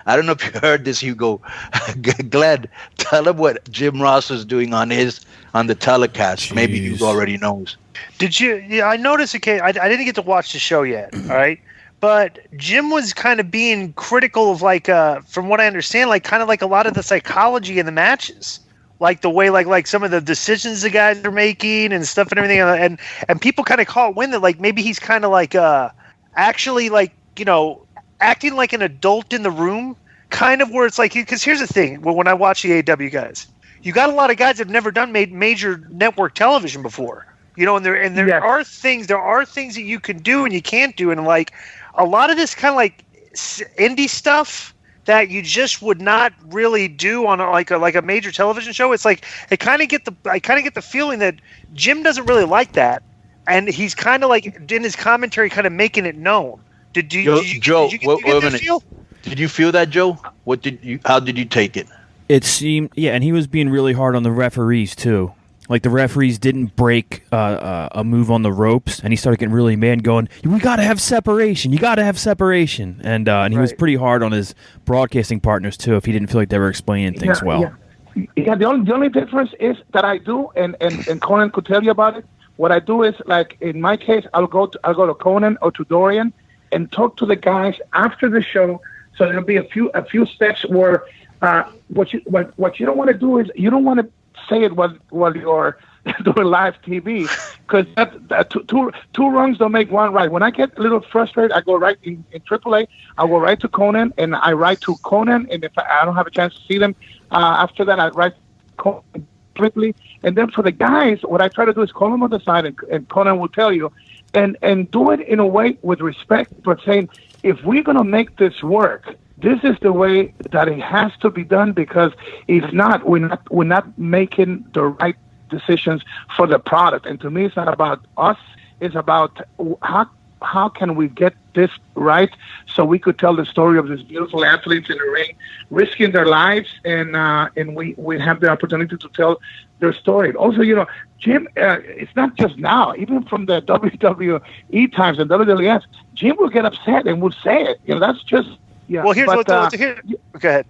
I don't know if you heard this, Hugo. Glenn, tell him what Jim Ross was doing on the telecast. Maybe Hugo already knows. Did you? Yeah, I noticed. Okay, I didn't get to watch the show yet. All right, but Jim was kind of being critical of from what I understand, kind of like a lot of the psychology in the matches, like the way like some of the decisions the guys are making and stuff and everything, and people kind of caught wind that maybe he's kind of actually acting like an adult in the room, kind of where it's because here's the thing. When I watch the AEW guys, you got a lot of guys that have never done major network television before. And there yes. are things that you can do and you can't do, and a lot of this kind of indie stuff that you just would not really do on a major television show. It's I kind of get the feeling that Jim doesn't really like that, and he's kind of in his commentary kind of making it known. Did you get that feel? Did you feel that, Joe? How did you take it? It seemed, yeah, and he was being really hard on the referees too. Like the referees didn't break a move on the ropes, and he started getting really mad, going, "We got to have separation. You got to have separation." And he was pretty hard on his broadcasting partners too, if he didn't feel like they were explaining things well. Yeah. The only difference is that I do, and Conan could tell you about it. What I do is, in my case, I'll go to Conan or to Dorian and talk to the guys after the show. So there'll be a few steps where what you don't want to do is you don't want to say it while you're doing live TV, because two wrongs don't make one right. When I get a little frustrated, I go right in AAA. I go right to Conan, and I write to Conan. And if I don't have a chance to see them after that, I write Conan quickly. And then for the guys, what I try to do is call them on the side, and Conan will tell you, and do it in a way with respect, but saying, if we're going to make this work, this is the way that it has to be done, because if not, we're not making the right decisions for the product. And to me, it's not about us. It's about how can we get this right so we could tell the story of these beautiful athletes in the ring, risking their lives, and we have the opportunity to tell their story. Also, Jim, it's not just now. Even from the WWE times and WWF, Jim will get upset and will say it. That's just. Yeah, well, go ahead.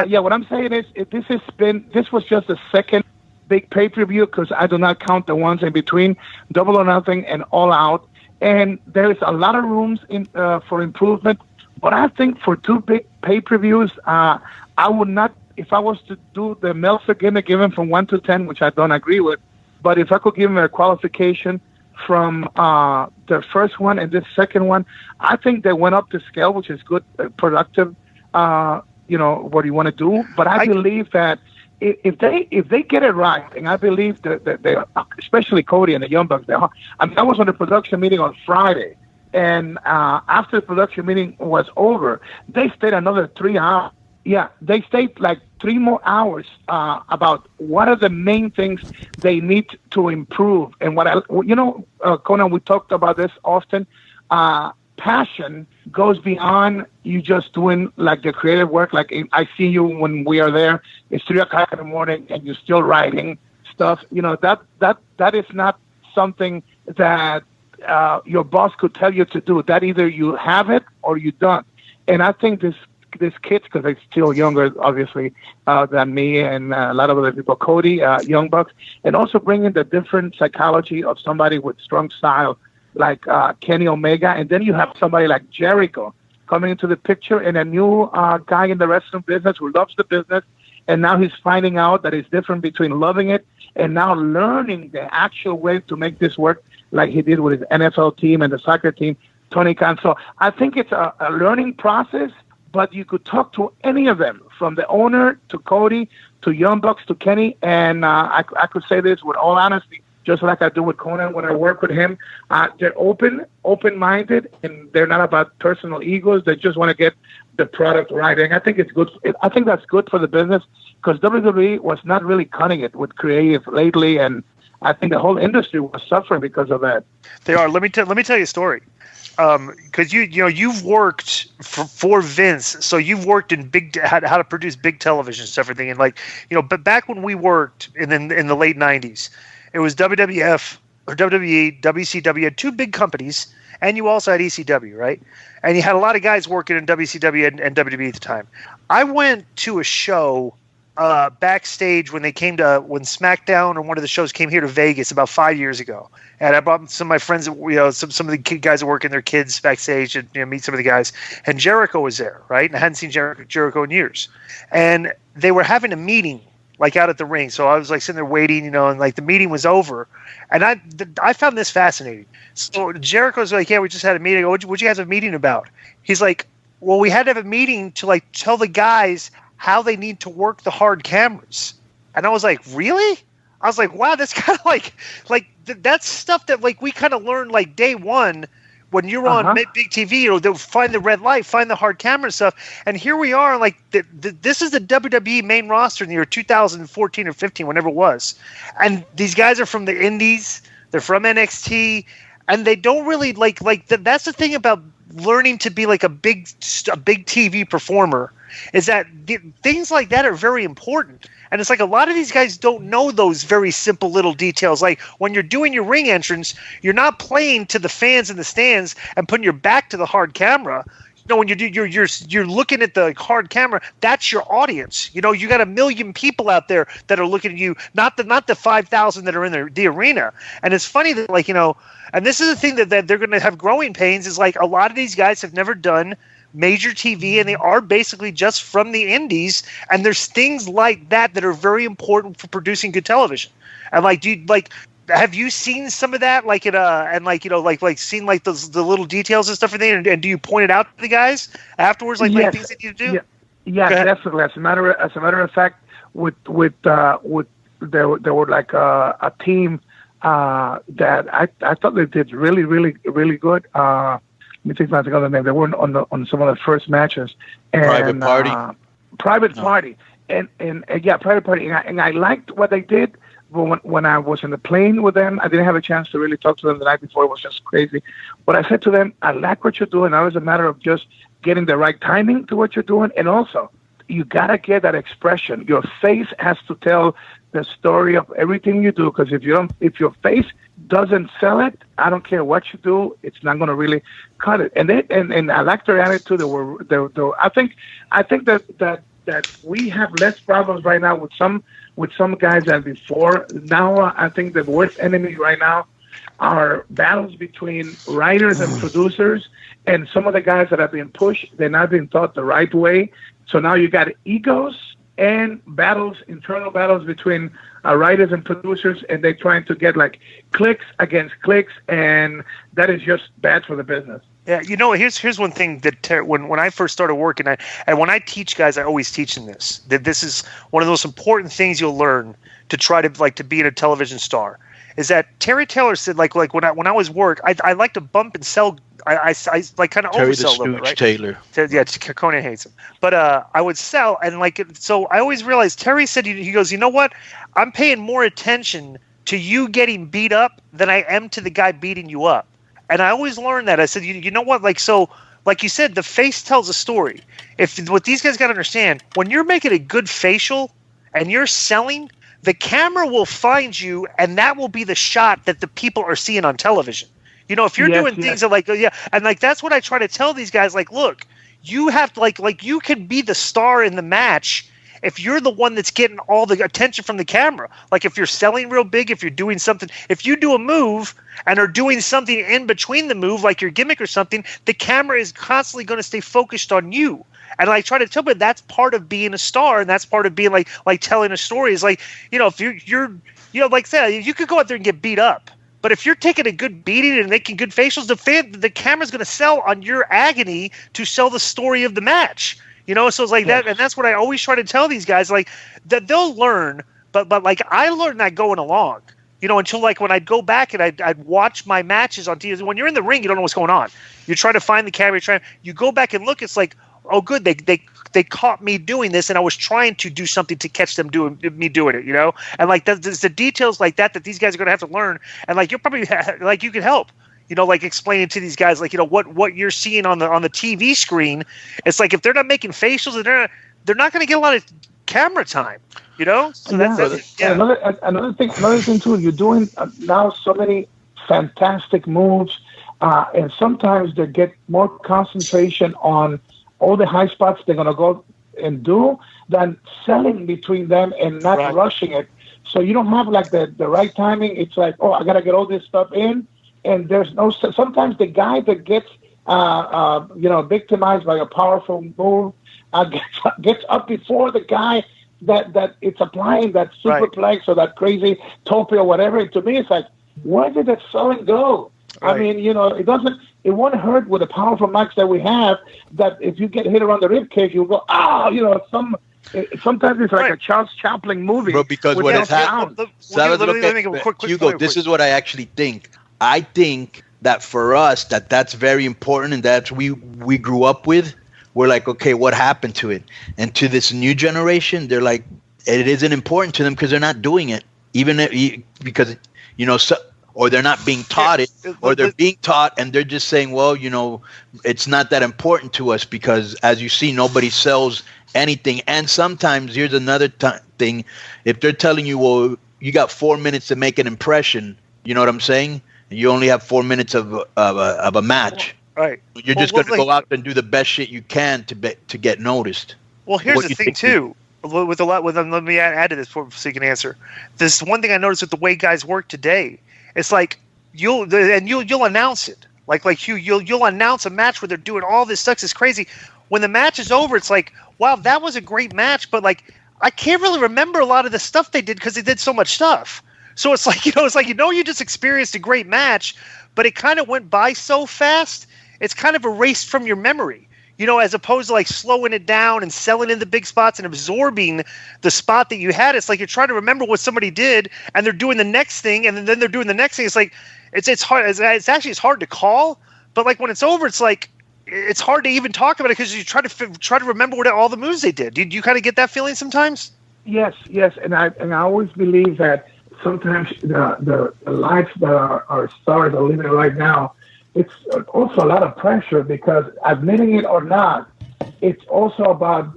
Yeah, what I'm saying is, this was just the second big pay-per-view, because I do not count the ones in between, Double or Nothing and All Out, and there is a lot of rooms for improvement. But I think for two big pay-per-views, I would not, if I was to do the Meltzer gimmick, given from 1 to 10, which I don't agree with, but if I could give him a qualification from the first one and this second one, I think they went up the scale, which is good, productive, what you want to do. But I believe that if they get it right, and I believe that they, especially Cody and the Young Bucks, I was on the production meeting on Friday, and after the production meeting was over, they stayed another 3 hours. Yeah, they stayed 3 more hours about what are the main things they need to improve. And Conan, we talked about this often. Passion goes beyond you just doing the creative work. I see you when we are there. It's 3:00 in the morning and you're still writing stuff. That is not something that your boss could tell you to do. That either you have it or you don't. And I think these kids, because they're still younger, obviously, than me and a lot of other people, Cody, Young Bucks, and also bringing the different psychology of somebody with strong style like Kenny Omega, and then you have somebody like Jericho coming into the picture, and a new guy in the wrestling business who loves the business, and now he's finding out that it's different between loving it and now learning the actual way to make this work, like he did with his NFL team and the soccer team, Tony Khan. So I think it's a learning process. But you could talk to any of them, from the owner to Cody to Young Bucks to Kenny, and I could say this with all honesty, just like I do with Conan when I work with him. They're open-minded, and they're not about personal egos. They just want to get the product right, and I think it's good. I think that's good for the business, because WWE was not really cutting it with creative lately, and I think the whole industry was suffering because of that. They are. Let me tell you a story. Because you've worked for Vince, so you've worked in how to produce big television stuff, everything, and but back when we worked in the late '90s, it was WWF, or WWE, WCW had two big companies, and you also had ECW, right? And you had a lot of guys working in WCW and WWE at the time. I went to a show backstage when SmackDown or one of the shows came here to Vegas about 5 years ago, and I brought some of my friends, some of the guys that work in their kids backstage, and meet some of the guys. And Jericho was there, right? And I hadn't seen Jericho in years, and they were having a meeting like out at the ring. So I was like sitting there waiting, and like the meeting was over, and I found this fascinating. So Jericho's like, "Yeah, we just had a meeting." I go, "What'd you guys have a meeting about?" He's like, "Well, we had to have a meeting to like tell the guys how they need to work the hard cameras." And I was like, really? I was like, wow, that's kind of like that's stuff that like we kind of learned like day one when you're on big TV, they'll find the red light, find the hard camera stuff. And here we are, like this is the WWE main roster in the year 2014 or 15, whenever it was. And these guys are from the indies, they're from NXT, and they don't really that's the thing about learning to be like a big TV performer, is that things like that are very important. And it's like a lot of these guys don't know those very simple little details. Like when you're doing your ring entrance, you're not playing to the fans in the stands and putting your back to the hard camera. When you're looking at the hard camera, that's your audience. You got 1 million people out there that are looking at you, not the 5,000 that are in the arena. And it's funny that and this is the thing that they're going to have growing pains, is like a lot of these guys have never done major TV, and they are basically just from the indies, and there's things like that are very important for producing good television. And have you seen some of that, seen like the little details and stuff in there, and do you point it out to the guys afterwards, like things that you do? Yeah, definitely. As a matter of fact, there were like a team that I thought they did really, really, really good. Let me think about the other name. They weren't on some of the first matches. And, Private Party. Private Party. And Private Party. And I liked what they did. But when I was in the plane with them, I didn't have a chance to really talk to them the night before. It was just crazy. But I said to them, I like what you're doing. Now it's a matter of just getting the right timing to what you're doing. And also, you got to get that expression. Your face has to tell the story of everything you do. Because if your face doesn't sell it, I don't care what you do, it's not going to really cut it. And I like their attitude. I think that we have less problems right now with some guys than before. Now I think the worst enemy right now are battles between writers and producers, and some of the guys that have been pushed, they're not being taught the right way. So now you got egos and internal battles between writers and producers, and they're trying to get like clicks against clicks, and that is just bad for the business. Yeah, here's one thing that when I first started working, and when I teach guys, I always teach them this, that this is one of the most important things you'll learn to try to be a television star, is that Terry Taylor said like when I was work, I like to bump and sell. I like kind of oversell a little bit, right? Taylor. Yeah, Conan hates him, but I would sell, and so I always realized Terry said, he goes, you know what? I'm paying more attention to you getting beat up than I am to the guy beating you up. And I always learned that. I said, you know what? Like you said, the face tells a story. What these guys got to understand, when you're making a good facial and you're selling, the camera will find you, and that will be the shot that the people are seeing on television. If you're doing things that and that's what I try to tell these guys. Like, look, you have to you can be the star in the match if you're the one that's getting all the attention from the camera. Like if you're selling real big, if you're doing something, if you do a move and are doing something in between the move, like your gimmick or something, the camera is constantly going to stay focused on you. And I try to tell them that's part of being a star, and that's part of being like telling a story. Is if you're like I said, you could go out there and get beat up. But if you're taking a good beating and making good facials, the camera's going to sell on your agony to sell the story of the match. So it's like that, and that's what I always try to tell these guys, like that they'll learn. But I learned that going along, until when I'd go back and I'd watch my matches on TV. When you're in the ring, you don't know what's going on. You're trying to find the camera. You go back and look. It's like, oh, good, they caught me doing this, and I was trying to do something to catch them doing it, and there's the details like that these guys are going to have to learn, and you're probably you can help, explaining to these guys what you're seeing on the TV screen. It's like if they're not making facials, they're not going to get a lot of camera time, So that's Another thing too. You're doing now so many fantastic moves, and sometimes they get more concentration on all the high spots they're going to go and do than selling between them and not rushing it. So you don't have like the right timing. It's like, oh, I got to get all this stuff in. And there's no, sometimes the guy that gets, victimized by a powerful move gets up before the guy that it's applying that superplex or that crazy tope or whatever. And to me, it's like, where did that selling go? Right. I mean, it won't hurt with the powerful max that we have, that if you get hit around the rib cage, you'll go, sometimes it's like a Charles Chaplin movie. Bro, because what has happened, Hugo, this is what I actually think. I think that for us, that's very important, and that's we grew up with. We're like, okay, what happened to it? And to this new generation, they're like, it isn't important to them because they're not doing it, because or they're not being taught it, or they're being taught and they're just saying, well, it's not that important to us because, as you see, nobody sells anything. And sometimes here's another thing: if they're telling you, well, you got 4 minutes to make an impression, you know what I'm saying? You only have 4 minutes of a match. Right. You're just going to go out and do the best shit you can to get noticed. Well, here's the thing too. Let me add to this so you can answer. This one thing I noticed with the way guys work today. It's like you'll announce it. Like you'll announce a match where they're doing all this stuff. It's crazy. When the match is over, it's like, wow, that was a great match, but like I can't really remember a lot of the stuff they did because they did so much stuff. So it's like, you just experienced a great match, but it kind of went by so fast. It's kind of erased from your memory, as opposed to like slowing it down and selling in the big spots and absorbing the spot that you had. It's like you're trying to remember what somebody did and they're doing the next thing and then they're doing the next thing. It's like, it's hard. It's hard to call, but like when it's over, it's like, it's hard to even talk about it because you try to remember what all the moves they did. Do you kind of get that feeling sometimes? Yes. And I always believe that sometimes the lives that our stars are living right now, it's also a lot of pressure because, admitting it or not, it's also about,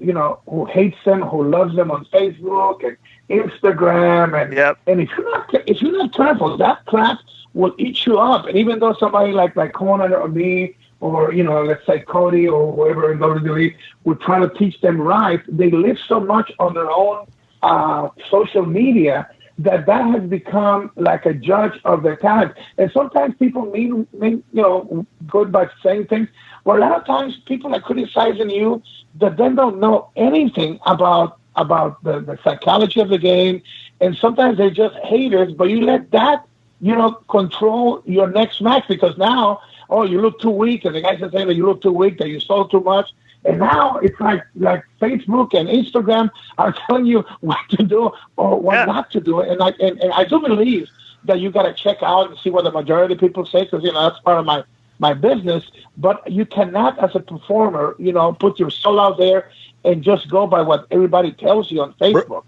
who hates them, who loves them on Facebook and Instagram. And if you're not careful, that crap will eat you up. And even though somebody like Conan or me or, let's say Cody or whoever in WWE would try to teach them right, they live so much on their own social media that has become like a judge of their talent. And sometimes people mean good by saying things. Well, a lot of times people are criticizing you that then don't know anything about the psychology of the game. And sometimes they're just haters, but you let that, control your next match because now, you look too weak. And the guys are saying that you look too weak, that you sold too much. And now it's like Facebook and Instagram are telling you what to do or what not to do. And I do believe that you got to check out and see what the majority of people say because, that's part of my business. But you cannot, as a performer, put your soul out there and just go by what everybody tells you on Facebook.